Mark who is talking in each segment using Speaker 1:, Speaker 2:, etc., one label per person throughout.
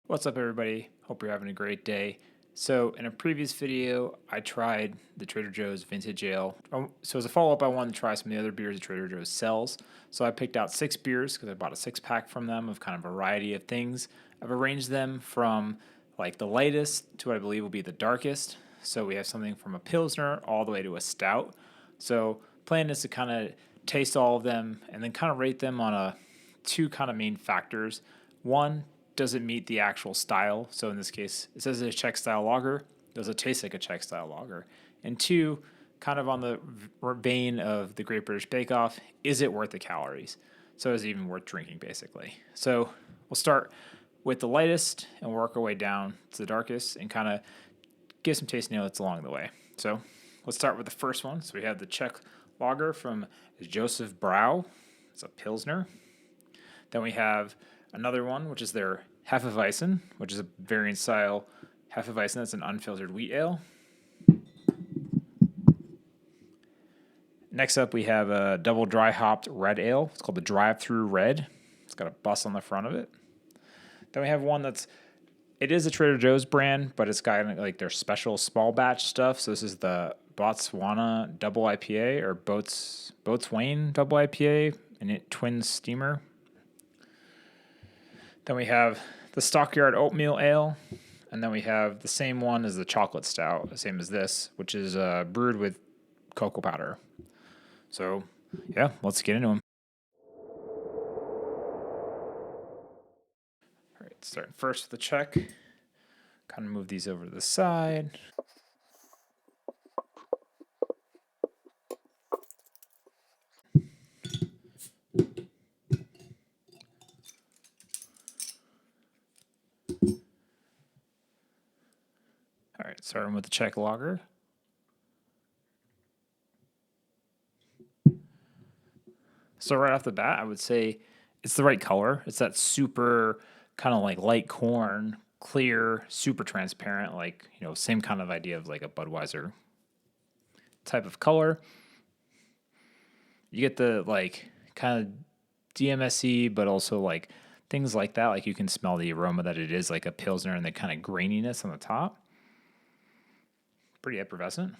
Speaker 1: What's up, everybody? Hope you're having a great day. So, in a previous video, I tried the Trader Joe's Vintage Ale. So, as a follow up, I wanted to try some of the other beers that Trader Joe's sells. So, I picked out 6 beers because I bought a 6-pack from them of kind of a variety of things. I've arranged them from like the lightest to what I believe will be the darkest. So, we have something from a Pilsner all the way to a Stout. So, plan is to kind of taste all of them and then kind of rate them on two kind of main factors. One, does it meet the actual style? So in this case, it says it's a Czech style lager. Does it taste like a Czech style lager? And two, kind of on the vein of the Great British Bake Off, is it worth the calories? So is it even worth drinking, basically? So we'll start with the lightest and work our way down to the darkest and kind of give some taste notes along the way. So let's start with the first one. So we have the Czech lager from Josef Brau. It's a Pilsner. Then we have another one, which is their hefeweizen, which is a variant style hefeweizen. That's an unfiltered wheat ale. Next up, we have a double dry hopped red ale. It's called the Thru Red. It's got a bus on the front of it. Then we have one it is a Trader Joe's brand, but it's got like their special small batch stuff. So this is the Boatswain double I.P.A. or Boatswain double I.P.A. and it twin steamer. Then we have the Stockyard Oatmeal Ale, and then we have the same one as the Chocolate Stout, the same as this, which is brewed with cocoa powder. So, yeah, let's get into them. All right, starting first with the Czech. Kind of move these over to the side. All right, starting with the Czech lager. So right off the bat, I would say it's the right color. It's that super kind of like light corn, clear, super transparent, like, same kind of idea of like a Budweiser type of color. You get the like kind of DMSE, but also like things like that. Like you can smell the aroma that it is like a Pilsner and the kind of graininess on the top. Pretty effervescent.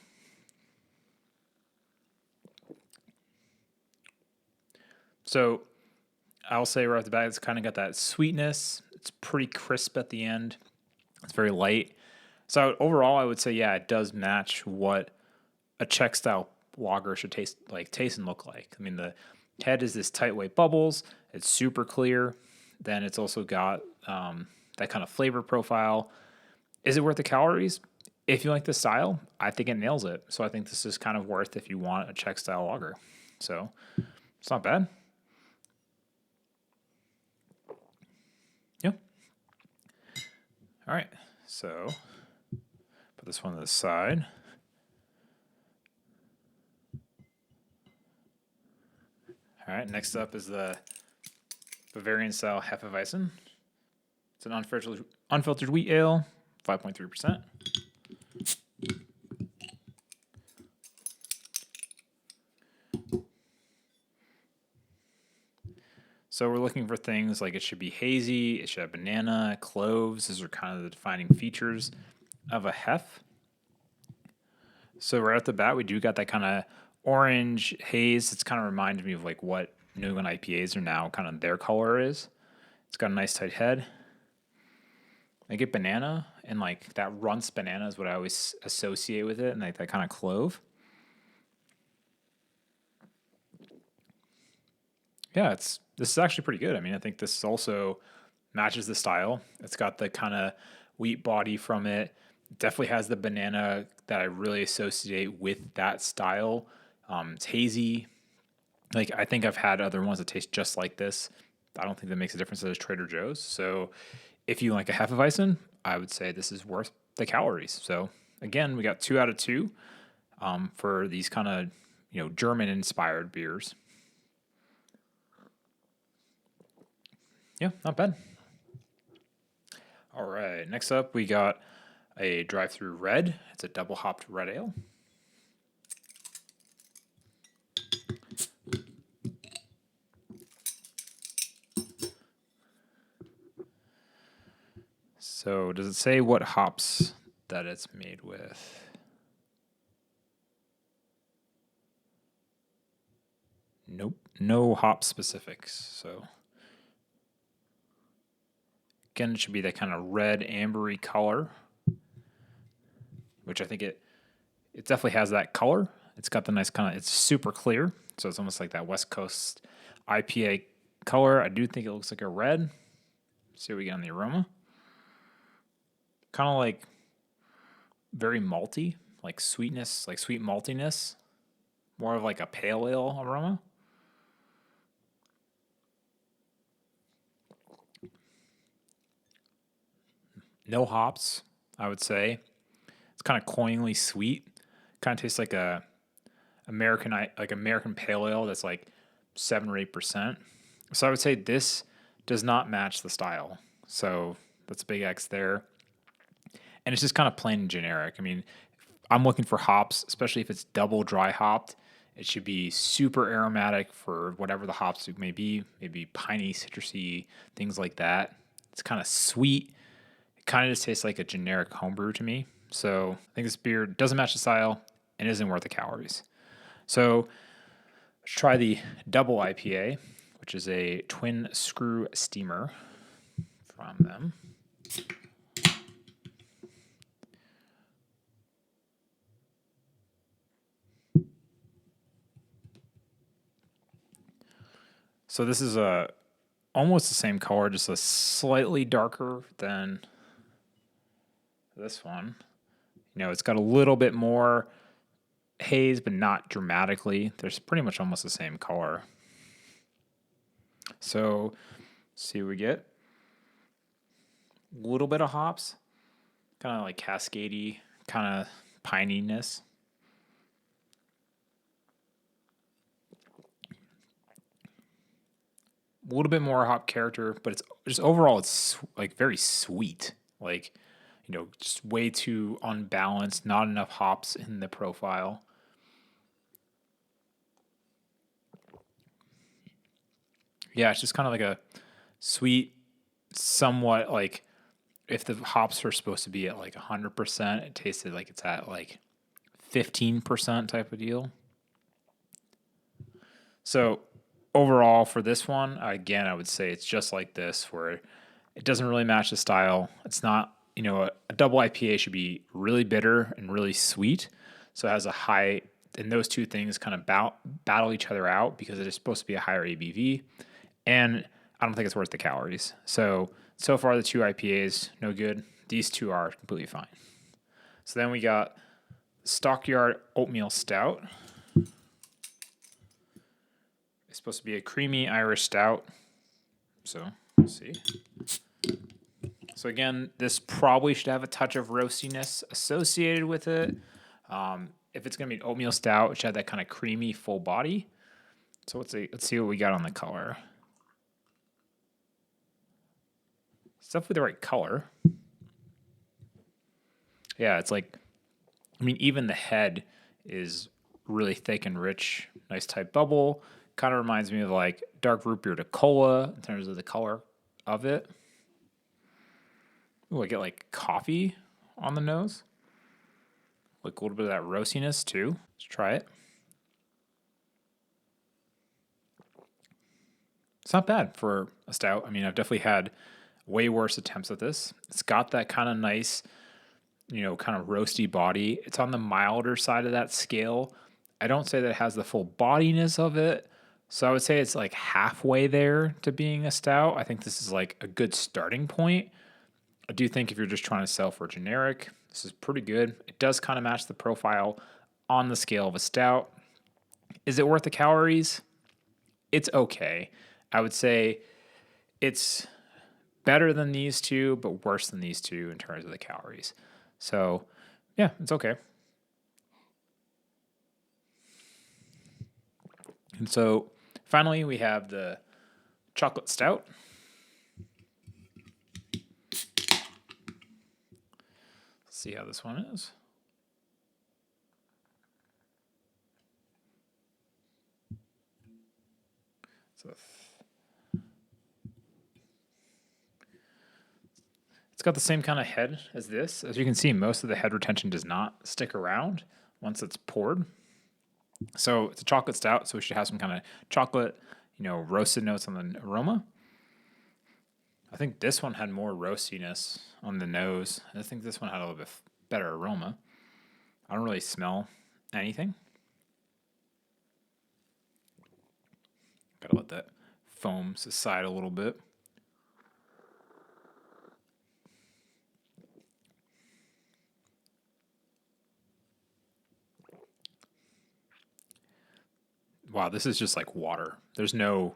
Speaker 1: So I'll say right off the bat, it's kind of got that sweetness. It's pretty crisp at the end. It's very light. So overall, I would say, yeah, it does match what a Czech style lager should taste and look like. I mean, the head is this tight white bubbles. It's super clear. Then it's also got that kind of flavor profile. Is it worth the calories? If you like the style, I think it nails it. So I think this is kind of worth if you want a Czech style lager. So it's not bad. Yeah. All right. So put this one to the side. All right. Next up is the Bavarian style hefeweizen. It's an unfiltered wheat ale, 5.3%. So we're looking for things like it should be hazy, it should have banana, cloves. Those are kind of the defining features of a hef. So right off the bat, we do got that kind of orange haze. It's kind of reminded me of like what New England IPAs are now kind of their color is. It's got a nice tight head. I get banana, and like that runts banana is what I always associate with it, and like that kind of clove. Yeah, this is actually pretty good. I mean, I think this also matches the style. It's got the kind of wheat body from it. Definitely has the banana that I really associate with that style. It's hazy. Like I think I've had other ones that taste just like this. I don't think that makes a difference at Trader Joe's. So if you like a hefeweizen, I would say this is worth the calories. So again, we got 2 out of 2 for these kind of German inspired beers. Yeah, not bad. All right, next up we got a Thru Red. It's a double hopped red ale. So does it say what hops that it's made with? Nope, no hop specifics. So again, it should be that kind of red ambery color, which I think it definitely has that color. It's got the nice kind of, it's super clear. So it's almost like that West Coast IPA color. I do think it looks like a red. Let's see what we get on the aroma. Kind of like very malty, like sweetness, like sweet maltiness. More of like a pale ale aroma. No hops, I would say. It's kind of cloyingly sweet. Kind of tastes like a American pale ale that's like 7 or 8%. So I would say this does not match the style. So that's a big X there. And it's just kind of plain generic. I mean, I'm looking for hops, especially if it's double dry hopped. It should be super aromatic for whatever the hops may be, maybe piney, citrusy, things like that. It's kind of sweet. It kind of just tastes like a generic homebrew to me. So I think this beer doesn't match the style and isn't worth the calories. So let's try the double IPA, which is a twin screw steamer from them. So this is almost the same color, just a slightly darker than this one. You know, it's got a little bit more haze, but not dramatically. There's pretty much almost the same color. So, see what we get. A little bit of hops, kind of like cascadey, kind of pininess. A little bit more hop character, but it's just overall it's like very sweet. Like, you know, just way too unbalanced, not enough hops in the profile. Yeah, it's just kind of like a sweet, somewhat like if the hops are supposed to be at like 100%, it tasted like it's at like 15% type of deal. So overall for this one, again, I would say it's just like this where it doesn't really match the style. It's not, you know, a double IPA should be really bitter and really sweet. So it has a high, and those two things kind of battle each other out because it is supposed to be a higher ABV. And I don't think it's worth the calories. So far the two IPAs, no good. These two are completely fine. So then we got Stockyard Oatmeal Stout. It's supposed to be a creamy Irish stout. So let's see. So again, this probably should have a touch of roastiness associated with it. If it's going to be an oatmeal stout, it should have that kind of creamy full body. So let's see what we got on the color. It's definitely the right color. Yeah, it's like, I mean, even the head is really thick and rich, nice type bubble. Kind of reminds me of like dark root beer to cola in terms of the color of it. Ooh, I get like coffee on the nose. Like a little bit of that roastiness too. Let's try it. It's not bad for a stout. I mean, I've definitely had way worse attempts at this. It's got that kind of nice, you know, kind of roasty body. It's on the milder side of that scale. I don't say that it has the full bodiness of it. So I would say it's like halfway there to being a stout. I think this is like a good starting point. I do think if you're just trying to sell for generic, this is pretty good. It does kind of match the profile on the scale of a stout. Is it worth the calories? It's okay. I would say it's better than these two, but worse than these two in terms of the calories. So, yeah, it's okay. And so, finally, we have the chocolate stout. Let's see how this one is. So, it's got the same kind of head as this. As you can see, most of the head retention does not stick around once it's poured. So it's a chocolate stout, so we should have some kind of chocolate, roasted notes on the aroma. I think this one had more roastiness on the nose. I think this one had a little bit better aroma. I don't really smell anything. Gotta let that foam subside a little bit. Wow, this is just like water. There's no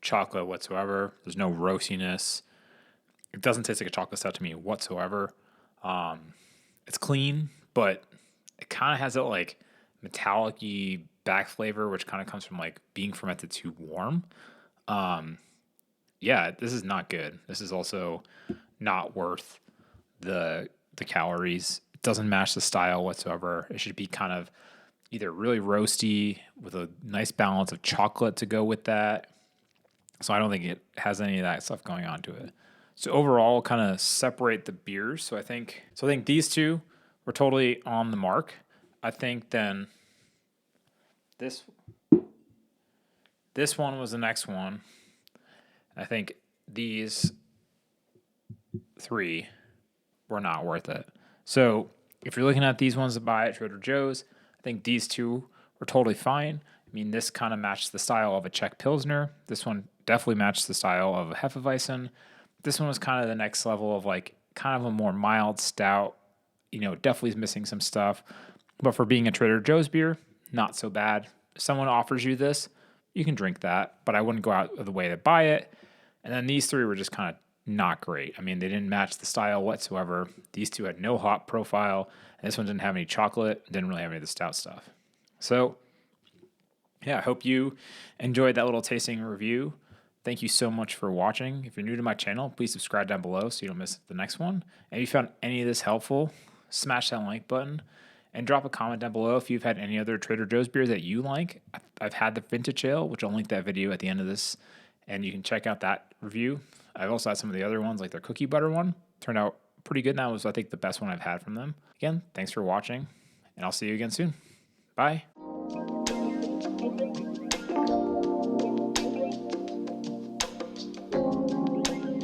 Speaker 1: chocolate whatsoever. There's no roastiness. It doesn't taste like a chocolate stout to me whatsoever. It's clean, but it kind of has that like metallic-y back flavor, which kind of comes from like being fermented too warm. Yeah, this is not good. This is also not worth the calories. It doesn't match the style whatsoever. It should be kind of either really roasty with a nice balance of chocolate to go with that. So I don't think it has any of that stuff going on to it. So overall, kind of separate the beers. So I think these two were totally on the mark. I think then this one was the next one. I think these three were not worth it. So if you're looking at these ones to buy at Trader Joe's, I think these two were totally fine. I mean, this kind of matched the style of a Czech Pilsner. This one definitely matched the style of a hefeweizen. This one was kind of the next level of like kind of a more mild stout. Definitely is missing some stuff. But for being a Trader Joe's beer, not so bad. If someone offers you this, you can drink that, but I wouldn't go out of the way to buy it. And then these three were just kind of not great. I mean, they didn't match the style whatsoever. These two had no hop profile, and this one didn't have any chocolate, didn't really have any of the stout stuff. So, yeah, I hope you enjoyed that little tasting review. Thank you so much for watching. If you're new to my channel, please subscribe down below so you don't miss the next one. And if you found any of this helpful, smash that like button and drop a comment down below if you've had any other Trader Joe's beers that you like. I've had the Vintage Ale, which I'll link that video at the end of this, and you can check out that review. I've also had some of the other ones, like their cookie butter one. Turned out pretty good. That was, I think, the best one I've had from them. Again, thanks for watching, and I'll see you again soon. Bye.